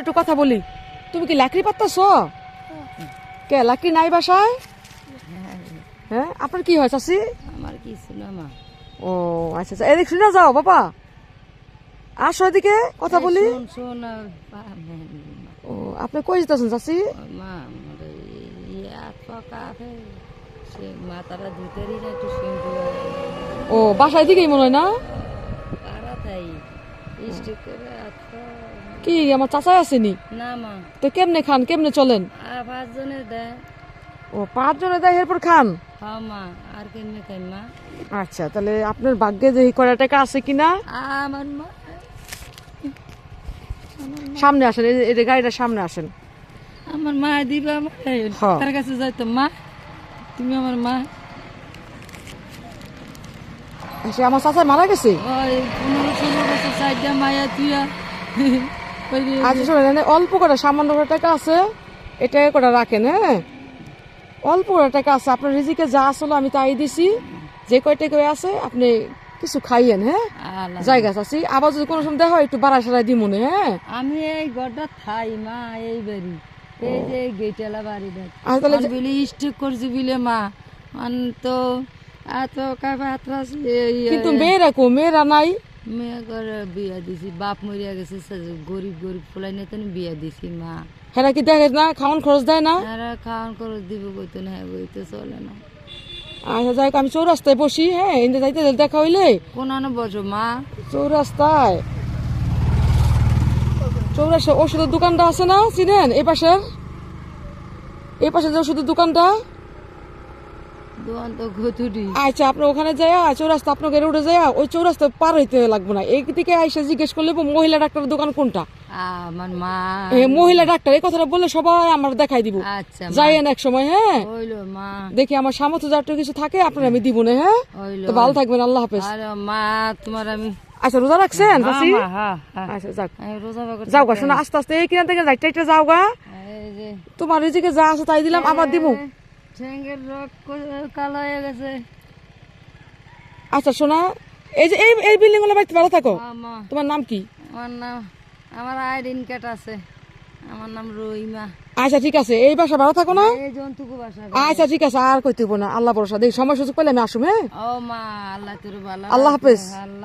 একটু কথা বলি। তুমি কি লাকড়ি পাততেছ? কে লাকড়ি নাই বাসায়? হ্যাঁ, আপনার কি হয় চাচি? আমার কিছু না মা। ও আচ্ছা আচ্ছা, এদিক শুনে যাও বাবা, আসো এদিকে কথা বলি। শোন ও আপনি কই যেতেছেন চাচি? মা, আমার হাত পা কাঁপে, সে মাথাটা ধুতেরই না একটু সিন্ধু ও বাসায় দিকেই মনে হয় না? পাড়া তাই স্টিক করে হাত পা। কি আমার চাচাই আসেনি? না মা, তো কেমনে খান, কেমনে চলেন? আর 5 জনে দেয়। ও 5 জনে দেয় এরপর খান? হ্যাঁ মা, আর কেমনে খাই মা? আচ্ছা, তাহলে আপনার ভাগ্যে যে কয়টা টাকা আছে কিনা? আমার মা, সামনে আসেন, এই যে গাড়িটার সামনে আসেন। আমার মা দিবা আমার হ্যাঁ। তার কাছে যাইতো। মা, তুমি আমার মা। আচ্ছা, আমার চাচা মারা গেছে? ওই 15-16 বছর সাইডটা মায়া তুইয়া আচ্ছা শোনেন, অল্প করে সামান্য করে টাকা আছে, এটা করে রাখেন। হ্যাঁ, অল্প করে টাকা আছে, আপনার রিজিকে যা আসলো আমি তাই দিছি। যে কয় টাকা আছে আপনি কিছু খাইয়েন। হ্যাঁ, জায়গা আছে, আবার যদি কোনো সময় দেখা হয় একটু বাড়াই সারাই দিব মনে। হ্যাঁ, আমি এই ঘরটা থাই মা, এই বাড়ি, এই যে গেটেলা বাড়ি দেখ। আর তাহলে বিলি স্টিক করছি বিলে মা, তো এত কাপড় আছে। কিন্তু মেয়েরা কো, মেয়েরা নাই? মেয়ে করে বিয়া দিছি, বাপ মরিয়া গেছে, গরিব গরিব ফুলাই নিয়ে বিয়া দিছি মা। হেরা কি দেখে না, খাওয়ান খরচ দেয় না? এরা খাওয়ান করে দিব কইতো না, বইতে চলে না। আচ্ছা যাই হোক, আমি চৌরাস্তায় বসি। হ্যাঁ, ইন্দে যাইতে দেখা হইলে। কোন বসো মা? চৌরাস্তায়, চৌরাস্তায় ওষুধের দোকানটা আছে না, চিনেন? এই পাশের যে ওষুধের দোকানটা। দোকান তো ঘুতুরি। আচ্ছা, আপনি ওখানে যাইয়া চৌরাস্তা, আপনাকে রোডে যাইয়া ওই চৌরাস্তা পার হইতে লাগবে না, এই দিকে আইসা জিজ্ঞেস করলে মহিলা ডাক্তারের দোকান কোনটা। আমার মা মহিলা ডাক্তার, এই কথাটা বললে সবাই আমার দেখাই দিব। আচ্ছা যাইয়েন এক সময়। হ্যাঁ, হইলো মা, দেখি আমার সামর্থ্য যার কিছু থাকে আপনার আমি দিব না। হ্যাঁ, হইলো। তো ভালো থাকবেন, আল্লাহ হাফেজ। আরে মা, তোমার আমি। আচ্ছা, রোজা রাখছেন চাচি? আচ্ছা যাক, যাও গা, শোনো আস্তে আস্তে এই কিনা থেকে যাইতে যাও গা। তোমার রিজিকে যা আছে তাই দিলাম, আবার দিব। ঠ্যাঙ্গের রক কালো হয়ে গেছে। আচ্ছা শোনা, এই যে এই বিল্ডিং গুলো বাড়িতে ভালো থাকো। তোমার নাম কি? আমার নাম, আমার আইডেন কার্ড আছে, আমার নাম রহিমা। আচ্ছা ঠিক আছে, এই বাসা ভালো থাকো না? এই জন্তুকু বাসা। আচ্ছা ঠিক আছে, আর কইতে হইব না, আল্লাহ ভরসা, দেখি সময় সুযোগ পেলে আমি আসুম। হ্যাঁ, ও মা, আল্লাহ তোর ভালো। আল্লাহ হাফেজ।